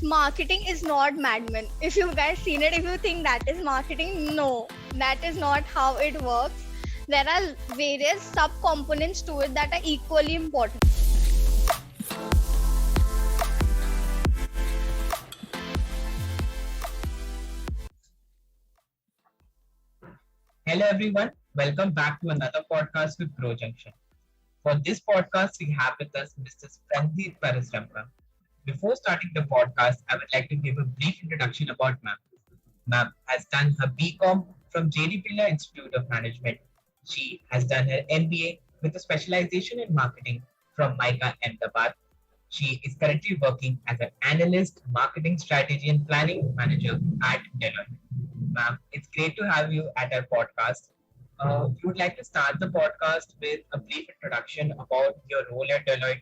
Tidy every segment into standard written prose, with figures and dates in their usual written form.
marketing is not Mad Men. If you guys seen it, if you think that is marketing, no, that is not how it works. There are various sub-components to it that are equally important. Hello everyone, welcome back to another podcast with Growjunction. For this podcast, we have with us Mr. Praniti Parasramka. Before starting the podcast, I would like to give a brief introduction about ma'am. Ma'am has done her BCom from JD Pilla Institute of Management. She has done her MBA with a specialization in marketing from MICA Ahmedabad. She is currently working as an analyst, marketing strategy and planning manager at Deloitte. Ma'am, it's great to have you at our podcast. We would like to start the podcast with a brief introduction about your role at Deloitte.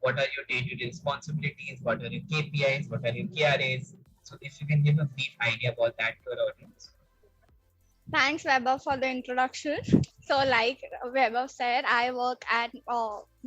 What are your day-to-day responsibilities? What are your KPIs? What are your KRAs? So if you can give a brief idea about that to our audience. Thanks, Weber, for the introduction. So, like Weber said, I work at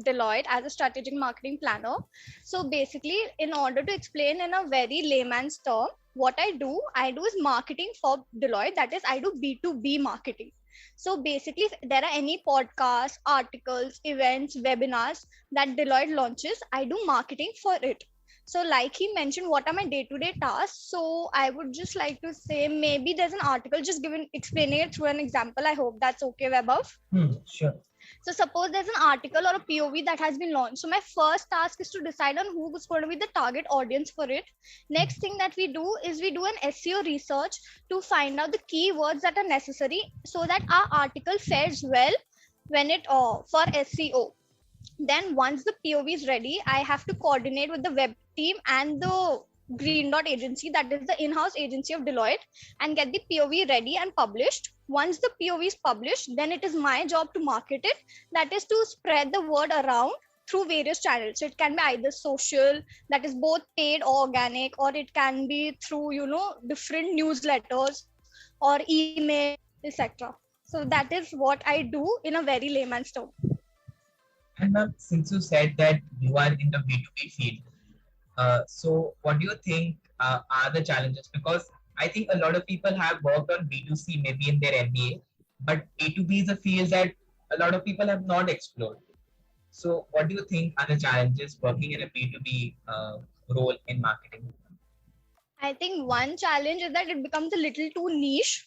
Deloitte as a strategic marketing planner. So, basically, in order to explain in a very layman's term, what I do is marketing for Deloitte. That is, I do B2B marketing. So, basically, if there are any podcasts, articles, events, webinars that Deloitte launches, I do marketing for it. So like he mentioned, what are my day-to-day tasks? So I would just like to say, maybe there's an article just explaining it through an example. I hope that's okay, Vaibhav. Sure. So suppose there's an article or a POV that has been launched. So my first task is to decide on who is going to be the target audience for it. Next thing that we do is we do an SEO research to find out the keywords that are necessary so that our article fares well when it for SEO. Then once the POV is ready, I have to coordinate with the web team and the Green Dot agency, that is the in-house agency of Deloitte, and get the POV ready and published. Once the POV is published, then it is my job to market it. That is to spread the word around through various channels. So it can be either social, that is both paid or organic, or it can be through, different newsletters or email, etc. So that is what I do in a very layman's term. And ma'am, since you said that you are in the B2B field, so what do you think are the challenges? Because I think a lot of people have worked on B2C maybe in their MBA, but B2B is a field that a lot of people have not explored. So what do you think are the challenges working in a B2B role in marketing? I think one challenge is that it becomes a little too niche,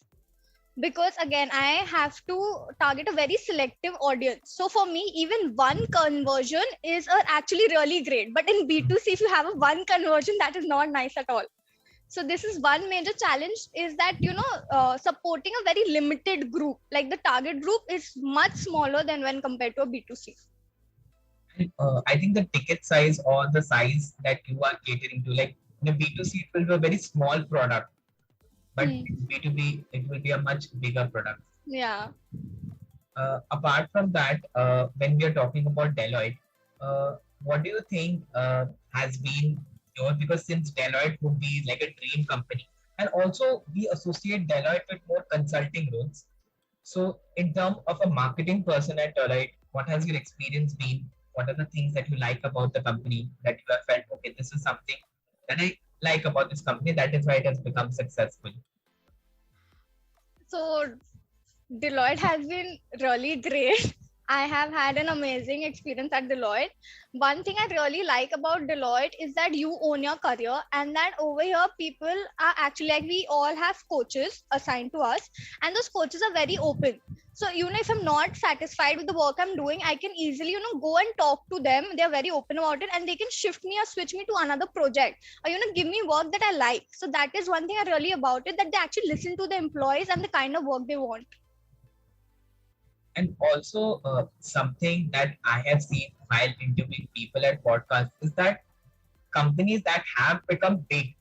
because again, I have to target a very selective audience. So for me, even one conversion is actually really great. But in B2C, if you have a one conversion, that is not nice at all. So this is one major challenge, is that, supporting a very limited group, like the target group is much smaller than when compared to a B2C. I think the ticket size or the size that you are catering to, like in a B2C, it will be a very small product. But B2B, it will be a much bigger product. Yeah. Apart from that, when we are talking about Deloitte, what do you think has been yours? Because since Deloitte would be like a dream company, and also we associate Deloitte with more consulting roles. So in terms of a marketing person at Deloitte, what has your experience been? What are the things that you like about the company that you have felt, okay, this is something that I like about this company, that is why it has become successful? So Deloitte has been really great. I have had an amazing experience at Deloitte. One thing I really like about Deloitte is that you own your career, and that over here people are actually, like, we all have coaches assigned to us, and those coaches are very open. So if I'm not satisfied with the work I'm doing, I can easily, go and talk to them. They're very open about it, and they can shift me or switch me to another project, or, give me work that I like. So that is one thing I really about it, that they actually listen to the employees and the kind of work they want. And also something that I have seen while interviewing people at podcasts is that companies that have become big,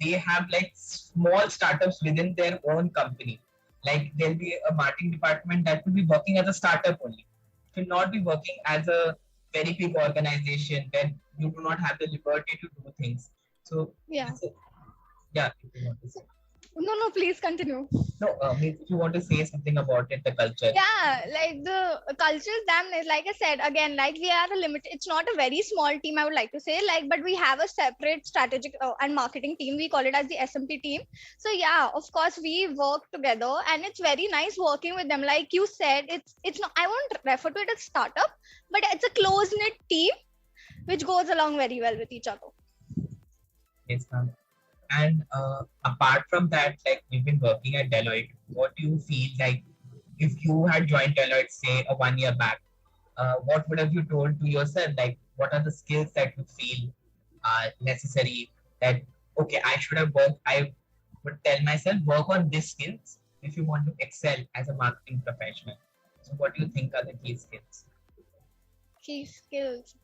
they have like small startups within their own company. Like there'll be a marketing department that will be working as a startup only. It will not be working as a very big organization where you do not have the liberty to do things. So Yeah. yeah. If you want to say. No, please continue. No, if you want to say something about it, the culture. Yeah, like the culture is damn nice. Like I said again, like we are a limited, it's not a very small team, I would like to say, like, but we have a separate strategic and marketing team. We call it as the SMP team. So yeah, of course we work together, and it's very nice working with them. Like you said, it's not, I won't refer to it as startup, but it's a close knit team which goes along very well with each other. Yes, ma'am. And apart from that, like you've been working at Deloitte, what do you feel like if you had joined Deloitte, say a 1 year back? What would have you told to yourself? Like, what are the skills that you feel are necessary? That okay, I should have worked. I would tell myself work on these skills if you want to excel as a marketing professional. So, what do you think are the key skills? Key skills.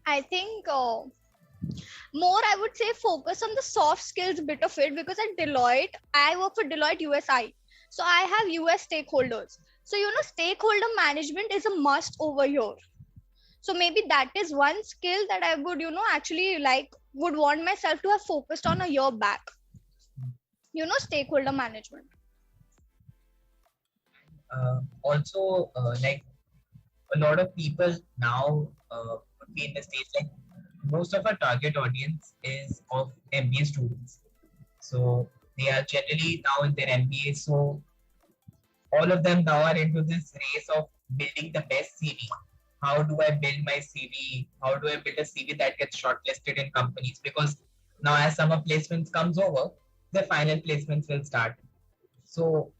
I think more, I would say, focus on the soft skills bit of it, because at Deloitte, I work for Deloitte USI. So I have US stakeholders. So, stakeholder management is a must over here. So maybe that is one skill that I would, actually like would want myself to have focused on a year back. Stakeholder management. Also, like a lot of people now would be in the stage like most of our target audience is of MBA students. So they are generally now in their MBA. So all of them now are into this race of building the best CV. How do I build my CV? How do I build a CV that gets shortlisted in companies? Because now as summer placements comes over, the final placements will start. So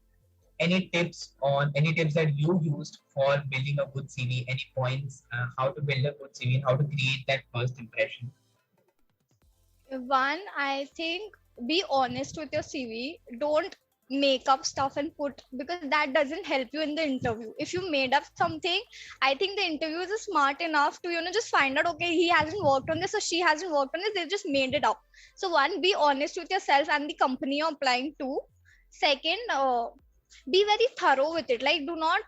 any tips that you used for building a good CV? Any points how to build a good CV and how to create that first impression? One, I think, be honest with your CV. Don't make up stuff and put, because that doesn't help you in the interview. If you made up something, I think the interviewers are smart enough to just find out, okay, he hasn't worked on this or she hasn't worked on this, they just made it up. So one, be honest with yourself and the company you're applying to. Second, be very thorough with it. Like, do not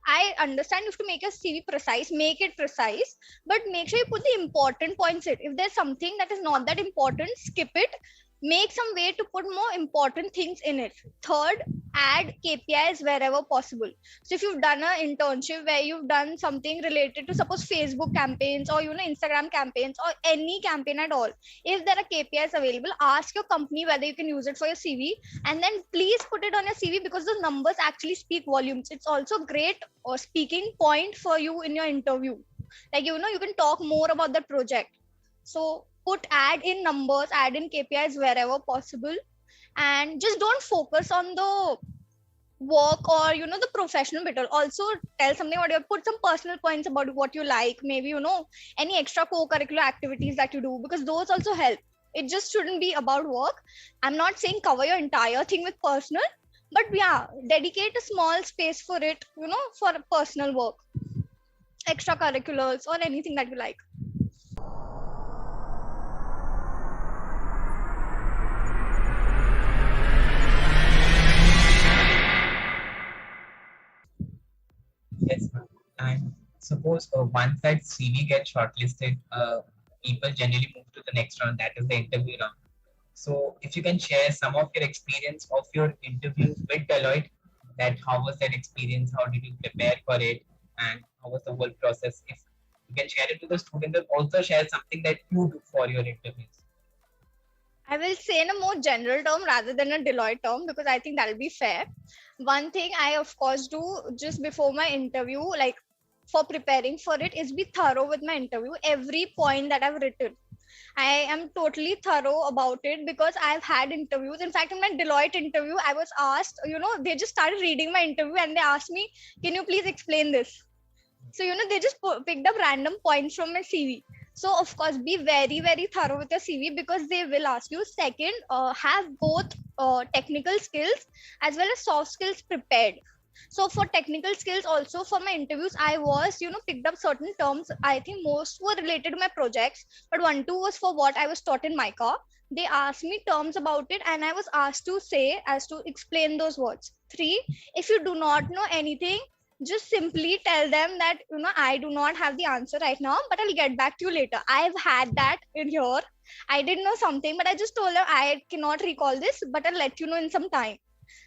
I understand you have to make your CV precise, make it precise, but make sure you put the important points in. If there's something that is not that important, skip it. Make some way to put more important things in it. Third, add KPIs wherever possible. So if you've done an internship where you've done something related to, suppose, Facebook campaigns or Instagram campaigns or any campaign at all, if there are KPIs available, ask your company whether you can use it for your CV, and then please put it on your CV, because the numbers actually speak volumes. It's also great speaking point for you in your interview. Like, you can talk more about the project. So add in numbers, add in KPIs wherever possible, and just don't focus on the work or the professional bit. Also tell something about put some personal points about what you like, maybe any extra co-curricular activities that you do, because those also help. It just shouldn't be about work. I'm not saying cover your entire thing with personal, but yeah, dedicate a small space for it, for personal work, extracurriculars, or anything that you like. Yes, ma'am. And suppose once that CV gets shortlisted, people generally move to the next round, that is the interview round. So if you can share some of your experience of your interviews with Deloitte, that how was that experience, how did you prepare for it, and how was the whole process? If you can share it to the students, and also share something that you do for your interviews. I will say in a more general term rather than a Deloitte term, because I think that'll be fair. One thing I, of course, do just before my interview, like for preparing for it, is be thorough with my interview. Every point that I've written, I am totally thorough about it, because I've had interviews. In fact, in my Deloitte interview, I was asked, they just started reading my interview and they asked me, can you please explain this? So, they just picked up random points from my CV. So, of course, be very, very thorough with your CV, because they will ask you. Second, have both technical skills as well as soft skills prepared. So for technical skills, also for my interviews, I was, picked up certain terms. I think most were related to my projects, but one, two was for what I was taught in MICA. They asked me terms about it, and I was asked to explain those words. Three, if you do not know anything, just simply tell them that, I do not have the answer right now, but I'll get back to you later. I've had that in here. I didn't know something, but I just told them I cannot recall this, but I'll let you know in some time.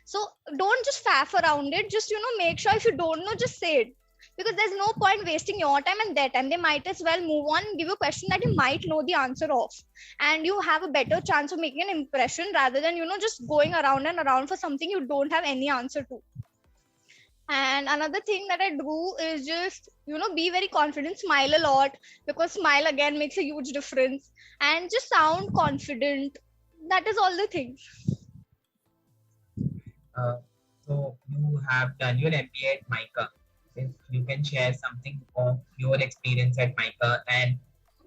So don't just faff around it. Just, make sure if you don't know, just say it. Because there's no point wasting your time and their time. They might as well move on and give you a question that you might know the answer of. And you have a better chance of making an impression rather than, just going around and around for something you don't have any answer to. And another thing that I do is just, be very confident, smile a lot, because smile again makes a huge difference. And just sound confident. That is all the things. So you have done your MBA at MICA. If you can share something of your experience at MICA and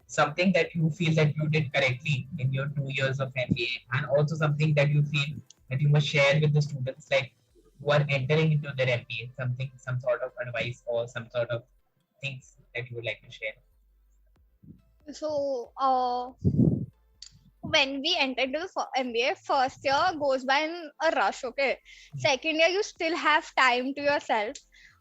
something that you feel that you did correctly in your 2 years of MBA, and also something that you feel that you must share with the students like who are entering into their MBA, some sort of advice or some sort of things that you would like to share. So, when we enter into the MBA, first year goes by in a rush, okay? Second year, you still have time to yourself.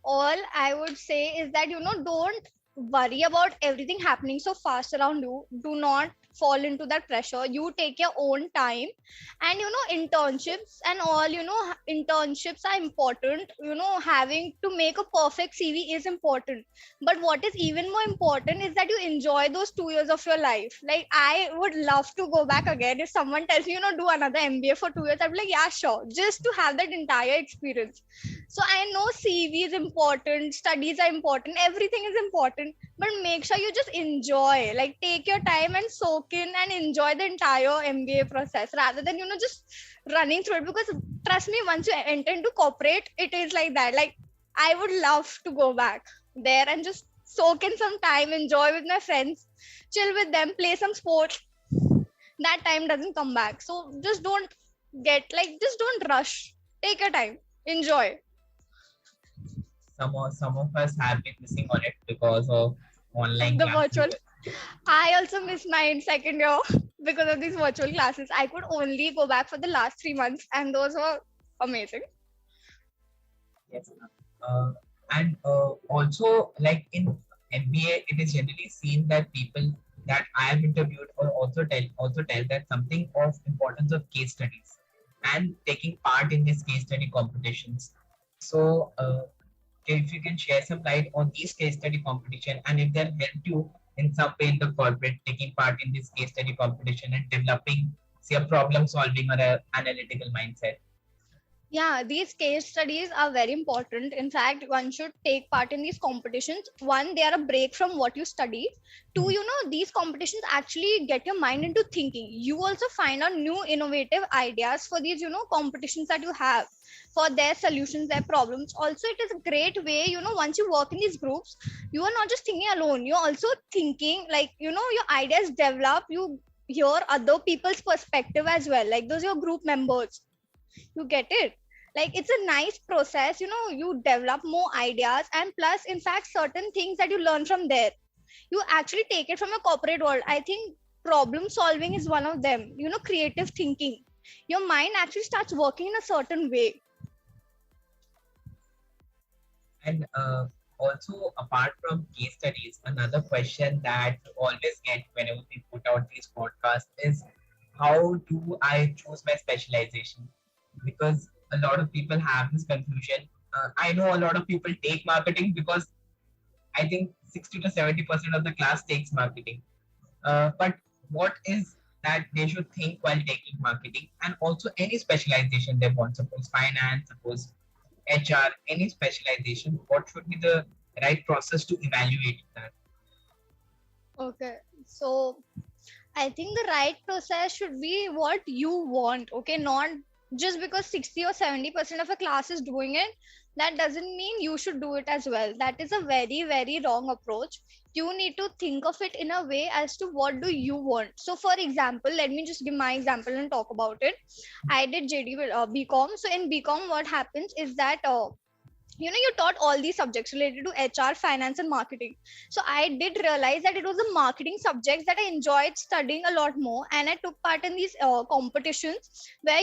All I would say is that, don't worry about everything happening so fast around you. Do not fall into that pressure. You take your own time. And, internships and all, internships are important. Having to make a perfect CV is important. But what is even more important is that you enjoy those 2 years of your life. Like, I would love to go back again. If someone tells me, do another MBA for 2 years, I'd be like, yeah, sure, just to have that entire experience. So I know CV is important, studies are important, everything is important, but make sure you just enjoy, like take your time and soak in and enjoy the entire MBA process rather than, just running through it. Because trust me, once you enter into corporate, it is like that. Like, I would love to go back there and just soak in some time, enjoy with my friends, chill with them, play some sports. That time doesn't come back. So just just don't rush. Take your time, enjoy. Some of us have been missing on it because of online The classes. virtual. I also missed mine second year because of these virtual classes. I could only go back for the last 3 months, and those were amazing. Yes. And also, like in MBA, it is generally seen that people that I have interviewed or also tell that something of importance of case studies and taking part in these case study competitions. So, if you can share some light on these case study competition and if they helped you in some way in the corporate taking part in this case study competition and developing, say, a problem solving or a analytical mindset. Yeah, these case studies are very important. In fact, one should take part in these competitions. One, they are a break from what you study. Two, these competitions actually get your mind into thinking. You also find out new innovative ideas for these, competitions that you have for their solutions, their problems. Also, it is a great way, once you work in these groups, you are not just thinking alone. You're also thinking like, your ideas develop. You hear other people's perspective as well. Like those are your group members. You get it? Like it's a nice process. You develop more ideas, and plus, in fact, certain things that you learn from there, you actually take it from a corporate world. I think problem solving is one of them. Creative thinking. Your mind actually starts working in a certain way. And also, apart from case studies, another question that we always get whenever we put out these podcasts is how do I choose my specialization? Because a lot of people have this confusion. I know a lot of people take marketing because I think 60 to 70% of the class takes marketing. But what is that they should think while taking marketing, and also any specialization they want, suppose finance, suppose HR, any specialization, what should be the right process to evaluate that? Okay. So I think the right process should be what you want. Okay. Not just because 60 or 70% of a class is doing it, that doesn't mean you should do it as well. That is a very, very wrong approach. You need to think of it in a way as to what do you want. So, for example, let me just give my example and talk about it. I did JD with BCom. So, in BCom, what happens is that you taught all these subjects related to HR, finance, and marketing. So I did realize that it was the marketing subjects that I enjoyed studying a lot more, and I took part in these competitions where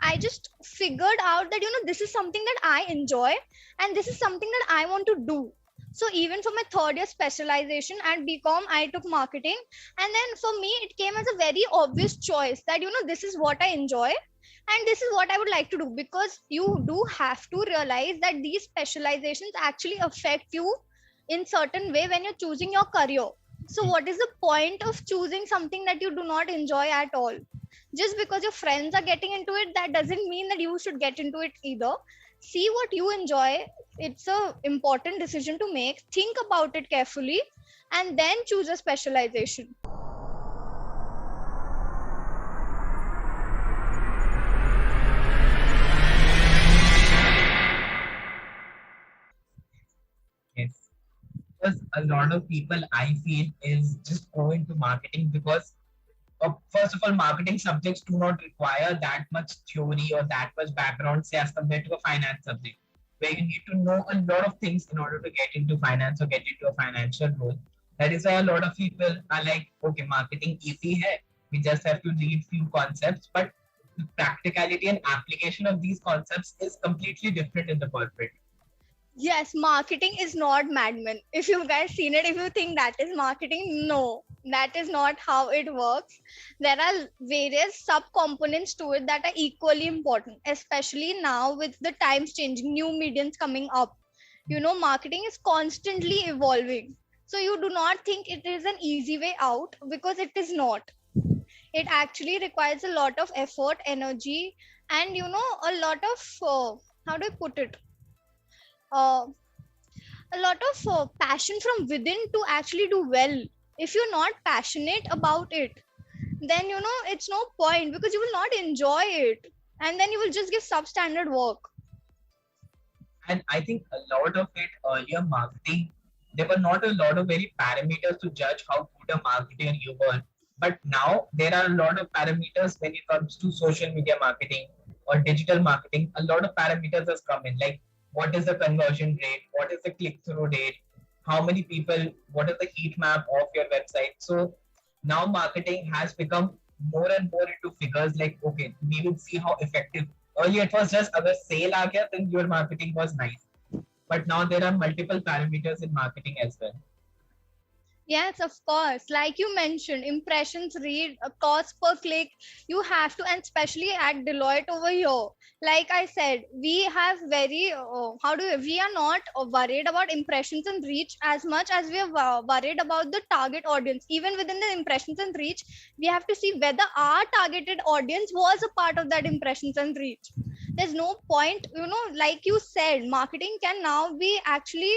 I just figured out that this is something that I enjoy and this is something that I want to do. So even for my third year specialization at BCom, I took marketing. And then for me, it came as a very obvious choice that, this is what I enjoy and this is what I would like to do, because you do have to realize that these specializations actually affect you in certain way when you're choosing your career. So what is the point of choosing something that you do not enjoy at all? Just because your friends are getting into it, that doesn't mean that you should get into it either. See what you enjoy. It's a important decision to make. Think about it carefully and then choose a specialization. Yes. Because a lot of people I feel is just go into marketing because first of all, marketing subjects do not require that much theory or that much background, say, as compared to a finance subject, where you need to know a lot of things in order to get into finance or get into a financial role. That is why a lot of people are like, okay, marketing easy hai. We just have to read few concepts, but the practicality and application of these concepts is completely different in the corporate. Yes, marketing is not Mad Men. If you guys seen it, if you think that is marketing, no, that is not how it works. There are various sub components to it that are equally important, especially now with the times changing, new mediums coming up. Marketing is constantly evolving. So you do not think it is an easy way out, because it is not. It actually requires a lot of effort, energy, and a lot of how do I put it? Uh, a lot of passion from within to actually do well. If you're not passionate about it, then it's no point, because you will not enjoy it, and then you will just give substandard work. And I think a lot of it earlier marketing, there were not a lot of very parameters to judge how good a marketer you were. But now there are a lot of parameters when it comes to social media marketing or digital marketing. A lot of parameters has come in, like what is the conversion rate, what is the click-through rate, how many people, what is the heat map of your website. So now marketing has become more and more into figures, like, okay, we will see how effective. Earlier it was just agar sale aa gaya, then your marketing was nice. But now there are multiple parameters in marketing as well. Yes, of course. Like you mentioned, impressions, read, cost per click. You have to, and especially at Deloitte over here. Like I said, we have very, we are not worried about impressions and reach as much as we are worried about the target audience. Even within the impressions and reach, we have to see whether our targeted audience was a part of that impressions and reach. There's no point, like you said, marketing can now be actually,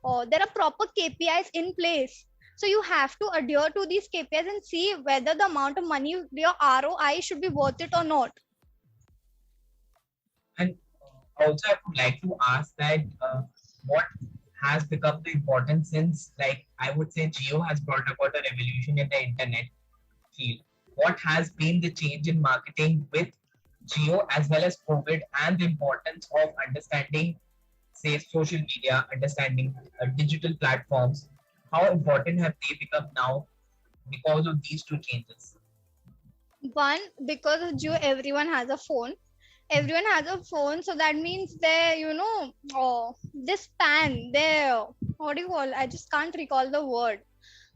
there are proper KPIs in place. So you have to adhere to these KPIs and see whether the amount of money, your ROI, should be worth it or not. And also, I would like to ask that what has become the importance since, like, I would say, Geo has brought about a revolution in the internet field. What has been the change in marketing with Geo as well as COVID, and the importance of understanding, say, social media, understanding digital platforms? How important have they become now because of these two changes? One, because of Jio, everyone has a phone. Everyone has a phone, so that means they, this span, they, what do you call? I just can't recall the word.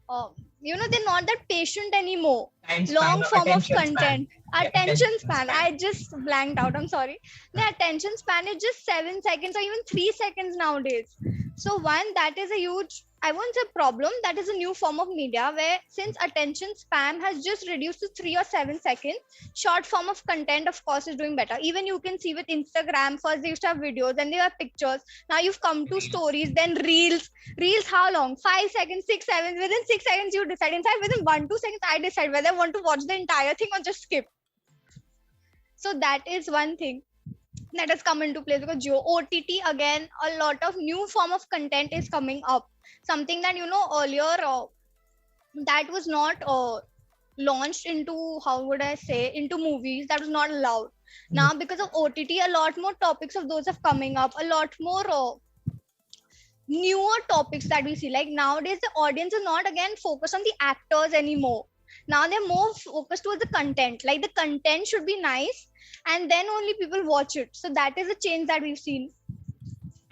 They're not that patient anymore. Long form of content. Attention span. I just blanked out. I'm sorry. The attention span is just 7 seconds or even 3 seconds nowadays. So one, that is a huge, I won't say problem, that is a new form of media where, since attention span has just reduced to 3 or 7 seconds, short form of content, of course, is doing better. Even you can see with Instagram, first they used to have videos, then they have pictures. Now you've come to stories, then reels. Reels, how long? 5 seconds, 6 seconds. Within 6 seconds, you decide. In fact, within 1-2 seconds, I decide whether I want to watch the entire thing or just skip. So that is one thing that has come into place, because Geo OTT, again, a lot of new form of content is coming up. Something that earlier that was not launched into, how would I say, into movies, that was not allowed. Now because of OTT, a lot more topics of those have coming up, a lot more newer topics that we see. Like nowadays the audience is not again focused on the actors anymore. Now they're more focused towards the content. Like the content should be nice, and then only people watch it. So that is a change that we've seen,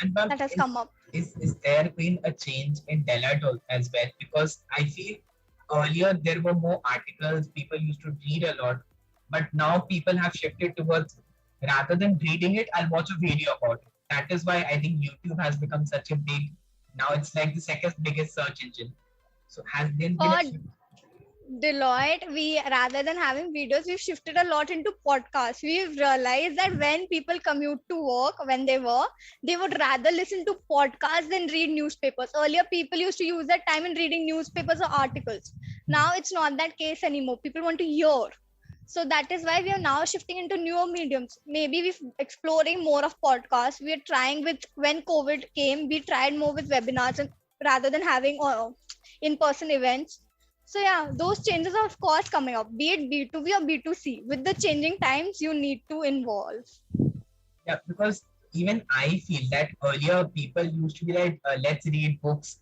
And that has come up. is there been a change in Deloitte as well? Because I feel earlier there were more articles, people used to read a lot, but now people have shifted towards rather than reading it, I'll watch a video about it. That is why I think YouTube has become such a big, now it's like the second biggest search engine. So has there been a For shift? Deloitte, we rather than having videos, we've shifted a lot into podcasts. We've realized that when people commute to work, when they would rather listen to podcasts than read newspapers. Earlier, people used to use that time in reading newspapers or articles. Now it's not that case anymore. People want to hear. So that is why we are now shifting into newer mediums. Maybe we're exploring more of podcasts. We are trying with when COVID came, we tried more with webinars and rather than having in-person events. So yeah, those changes are of course coming up, be it B2B or B2C. With the changing times, you need to involve. Yeah, because even I feel that earlier people used to be like, let's read books.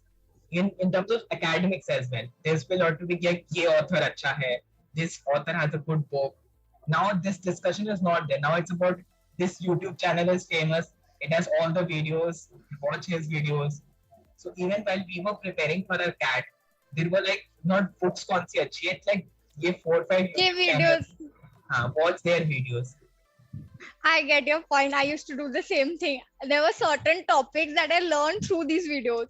In terms of academics as well, there's been a lot to be like, ye author acha hai, this author has a good book. Now this discussion is not there. Now it's about this YouTube channel is famous. It has all the videos. Watch his videos. So even while we were preparing for our CAT, there were like not books kaun si achhi hai. It's like ye 4 or 5 Okay, YouTube videos. channels. Watch their videos. I get your point. I used to do the same thing. There were certain topics that I learned through these videos.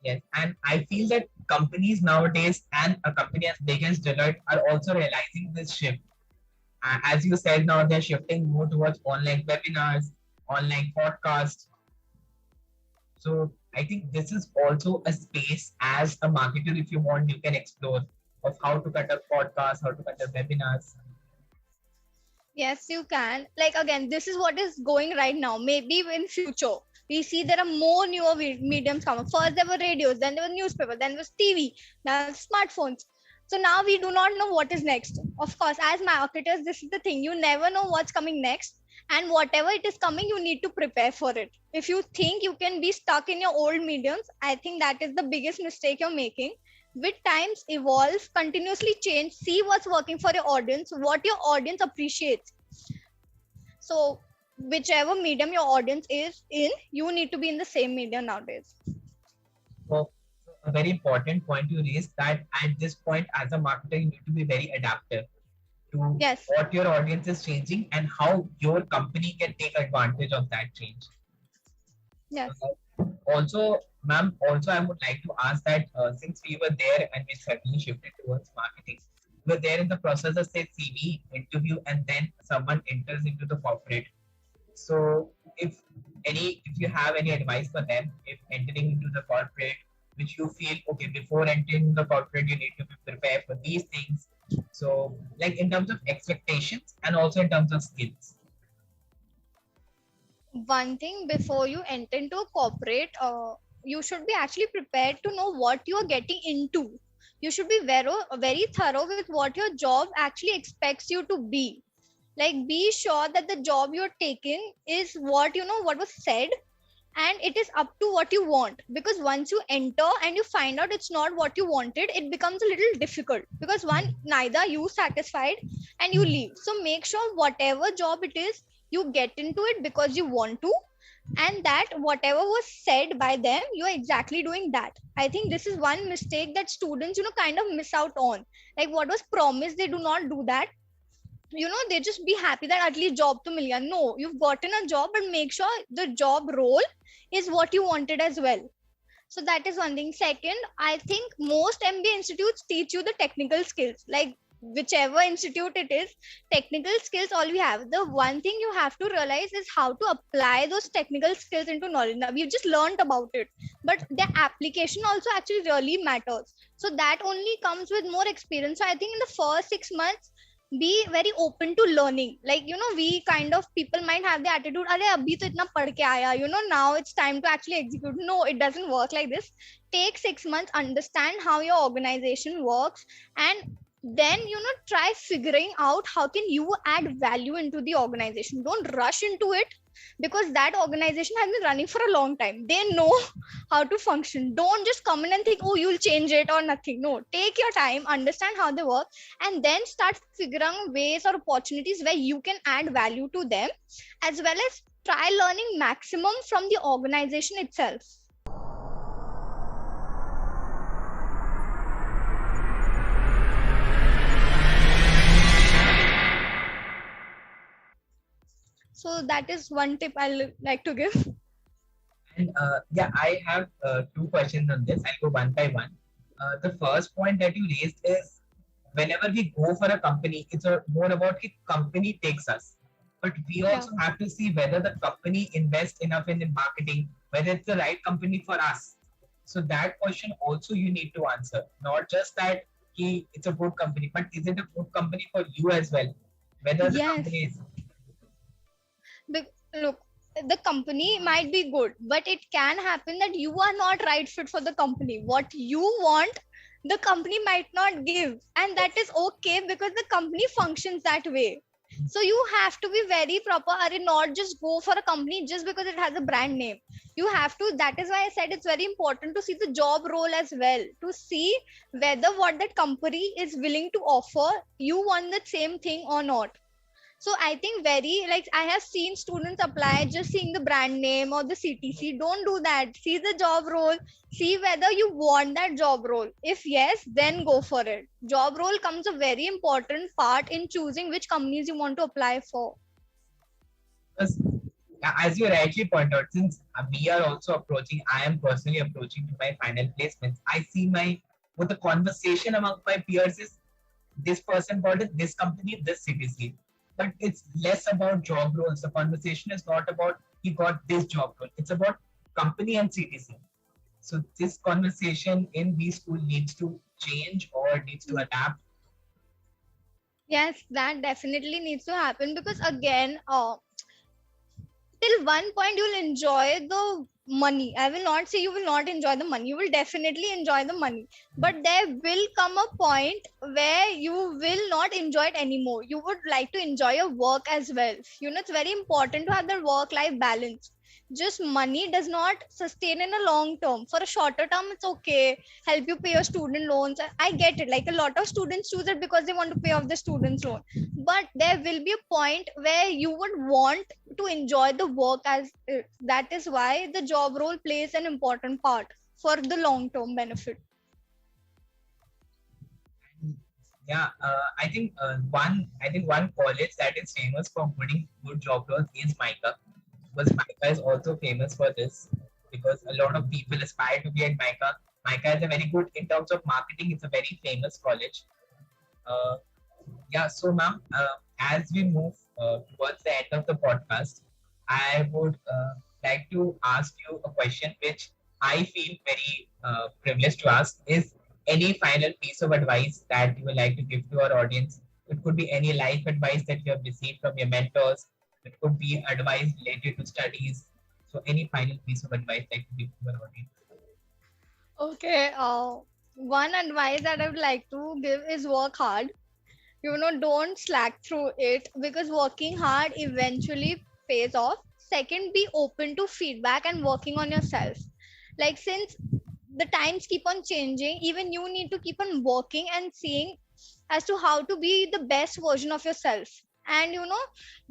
Yes, and I feel that companies nowadays and a company as big as Deloitte are also realizing this shift. As you said, now they're shifting more towards online webinars, online podcasts. So I think this is also a space as a marketer, if you want, you can explore of how to conduct podcasts, how to conduct webinars. Yes, you can. Like again, this is what is going right now. Maybe in future, we see there are more newer mediums coming. First there were radios, then there was newspaper, then there was TV, now smartphones. So now we do not know what is next. Of course, as marketers, this is the thing. You never know what's coming next. And whatever it is coming, you need to prepare for it. If you think you can be stuck in your old mediums, I think that is the biggest mistake you're making. With times evolve, continuously change, see what's working for your audience, what your audience appreciates. So whichever medium your audience is in, you need to be in the same medium nowadays. So a very important point you raised, that at this point as a marketer, you need to be very adaptive to Yes. what your audience is changing and how your company can take advantage of that change. Yes. Also, ma'am, also I would like to ask that since we were there and we certainly shifted towards marketing, we were there in the process of say CV interview and then someone enters into the corporate. So if you have any advice for them, if entering into the corporate, which you feel okay before entering the corporate, you need to be prepared for these things. So like in terms of expectations and also in terms of skills. One thing before you enter into a corporate, you should be actually prepared to know what you are getting into. You should be very thorough with what your job actually expects you to be. Like, be sure that the job you're taking is what what was said, and it is up to what you want. Because once you enter and you find out it's not what you wanted, it becomes a little difficult, because one, neither you satisfied and you leave. So make sure whatever job it is, you get into it because you want to, and that whatever was said by them, you are exactly doing that. I think this is one mistake that students kind of miss out on. Like, what was promised, they do not do that. They just be happy that at least job to mil gaya. No, you've gotten a job, but make sure the job role is what you wanted as well. So that is one thing. Second, I think most MBA institutes teach you the technical skills. Like, whichever institute it is, technical skills all we have. The one thing you have to realize is how to apply those technical skills into knowledge. Now, we've just learned about it, but the application also actually really matters. So that only comes with more experience. So I think in the first 6 months, be very open to learning. Like, we kind of, people might have the attitude, Are abhi to itna pad ke aaya, now it's time to actually execute. No, it doesn't work like this. Take 6 months, understand how your organization works, and then try figuring out how can you add value into the organization. Don't rush into it, because that organization has been running for a long time. They know how to function. Don't just come in and think, oh, you'll change it or nothing. No, take your time, understand how they work, and then start figuring ways or opportunities where you can add value to them, as well as try learning maximum from the organization itself. So that is one tip I'll like to give. And yeah, I have two questions on this. I'll go one by one. The first point that you raised is whenever we go for a company, it's more about the company takes us. But we Yeah. also have to see whether the company invests enough in the marketing, whether it's the right company for us. So that question also you need to answer. Not just that it's a good company, but is it a good company for you as well? Whether the Yes. company is Look, the company might be good, but it can happen that you are not right fit for the company. What you want, the company might not give, and that is okay because the company functions that way. So you have to be very proper, or not just go for a company just because it has a brand name. You have to. That is why I said it's very important to see the job role as well, to see whether what that company is willing to offer, you want the same thing or not. So I think very, like, I have seen students apply just seeing the brand name or the CTC. Don't do that. See the job role, see whether you want that job role. If yes, then go for it. Job role comes a very important part in choosing which companies you want to apply for. because as you rightly point out, since we are also approaching, I am personally approaching to my final placements. I see what the conversation among my peers is this person got it, this company, this CTC. But it's less about job roles. The conversation is not about he got this job role. It's about company and CTC. So this conversation in B school needs to change or needs to adapt. Yes, that definitely needs to happen because again, till one point you'll enjoy the money. I will not say you will not enjoy the money, you will definitely enjoy the money, but there will come a point where you will not enjoy it anymore. You would like to enjoy your work as well. It's very important to have the work life balance. Just money does not sustain in a long term. For a shorter term, it's okay, help you pay your student loans. I get it, like a lot of students choose it because they want to pay off the students loan, but there will be a point where you would want to enjoy the work as it. That is why the job role plays an important part for the long term benefit. Yeah, I think one college that is famous for putting good job roles is MICA. Because MICA is also famous for this because a lot of people aspire to be at MICA. MICA is a very good in terms of marketing. It's a very famous college. Uh, yeah, so ma'am, as we move towards the end of the podcast, I would like to ask you a question which I feel very privileged to ask is any final piece of advice that you would like to give to our audience? It could be any life advice that you have received from your mentors. It could be advice related to studies. So any final piece of advice that you give to our audience? Okay, one advice that I would like to give is work hard. Don't slack through it because working hard eventually pays off. Second, be open to feedback and working on yourself. Like, since the times keep on changing, even you need to keep on working and seeing as to how to be the best version of yourself. And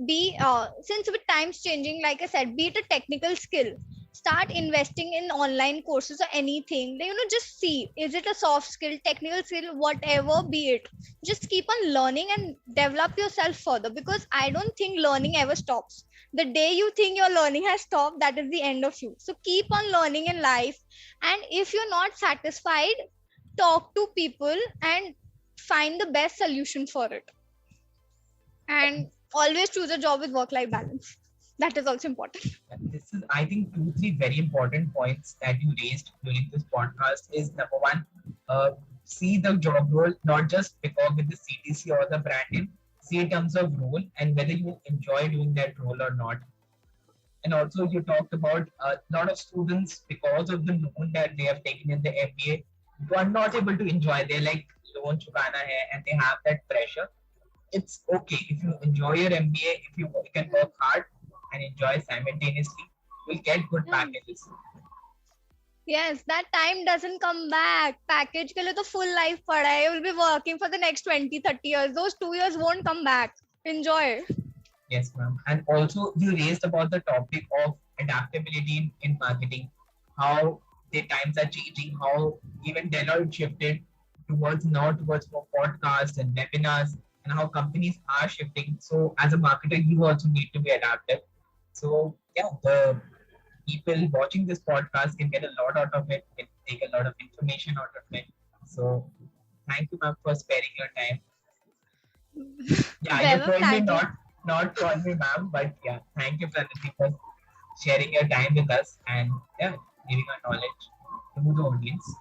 be since with times changing, like I said, be it a technical skill, start investing in online courses or anything. Just see, is it a soft skill, technical skill, whatever be it, just keep on learning and develop yourself further, because I don't think learning ever stops. The day you think your learning has stopped, that is the end of you. So keep on learning in life, and if you're not satisfied, talk to people and find the best solution for it. And always choose a job with work life balance. That is also important. This is, I think, two, three very important points that you raised during this podcast is number one, see the job role, not just because with the CTC or the brand name, see in terms of role and whether you enjoy doing that role or not. And also you talked about a lot of students, because of the loan that they have taken in the MBA, who are not able to enjoy. They're like, loan chukana hai, and they have that pressure. It's okay if you enjoy your MBA, if you can work hard and enjoy simultaneously, you'll get good packages. Yes, that time doesn't come back. Package के लिए तो full life पड़ा है. You will be working for the next 20, 30 years. Those 2 years won't come back. Enjoy. Yes, ma'am. And also, you raised about the topic of adaptability in marketing, how the times are changing, how even Deloitte shifted towards more podcasts and webinars. and how companies are shifting. So as a marketer, you also need to be adaptive. So yeah, the people watching this podcast can get a lot out of it, can take a lot of information out of it. So thank you, ma'am, for sparing your time. Yeah, you Vaibhav, told me thank you. not call me ma'am, but yeah, thank you, Praniti, for sharing your time with us and yeah, giving our knowledge to the audience.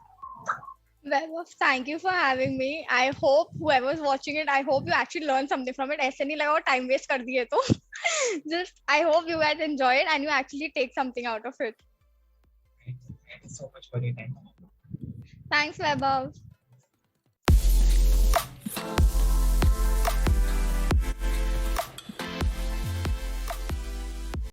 Vaibhav, thank you for having me. I hope whoever's watching it, I hope you actually learn something from it. ऐसे नहीं लगा वो time waste कर दिए तो. Just I hope you guys enjoy it and you actually take something out of it. Thank you so much for your time. Thanks, Vaibhav.